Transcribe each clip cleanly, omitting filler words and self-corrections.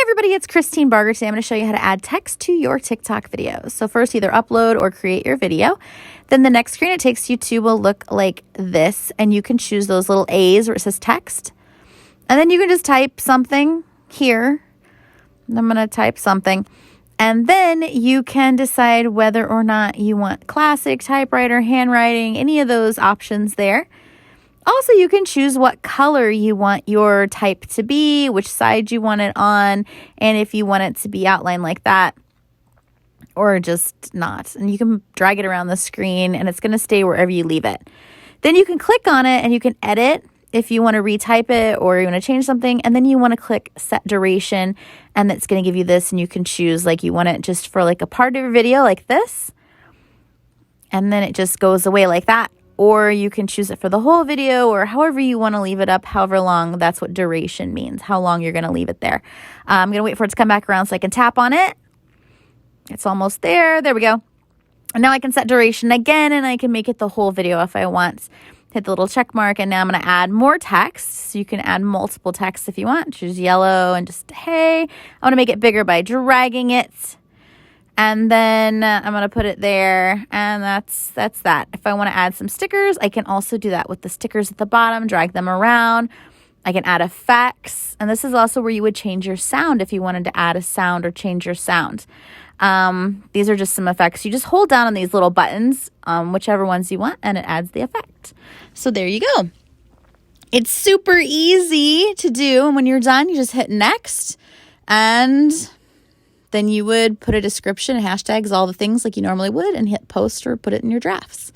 Everybody, it's Christine Barger. Today I'm going to show you how to add text to your TikTok videos. So first, either upload or create your video. Then the next screen it takes you to will look like this, and you can choose those little A's where it says text. And then you can just type something here. I'm going to type something. And then you can decide whether or not you want classic, typewriter, handwriting, any of those options there. Also, you can choose what color you want your type to be, which side you want it on, and if you want it to be outlined like that or just not. And you can drag it around the screen, and it's going to stay wherever you leave it. Then you can click on it, and you can edit if you want to retype it or you want to change something. And then you want to click Set Duration, and it's going to give you this, and you can choose like you want it just for like a part of your video like this, and then it just goes away like that. Or you can choose it for the whole video or however you want to leave it up, however long. That's what duration means, how long you're going to leave it there. I'm going to wait for it to come back around so I can tap on it. It's almost there. There we go. And now I can set duration again, and I can make it the whole video if I want. Hit the little check mark, and now I'm going to add more text. So you can add multiple text if you want. Choose yellow and just, hey, I want to make it bigger by dragging it. And then I'm going to put it there, and that's that. If I want to add some stickers, I can also do that with the stickers at the bottom, drag them around. I can add effects, and this is also where you would change your sound if you wanted to add a sound or change your sound. These are just some effects. You just hold down on these little buttons, whichever ones you want, and it adds the effect. So there you go. It's super easy to do, and when you're done, you just hit next, and then you would put a description, hashtags, all the things like you normally would, and hit post or put it in your drafts.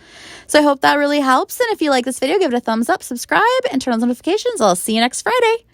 So I hope that really helps. And if you like this video, give it a thumbs up, subscribe, and turn on notifications. I'll see you next Friday.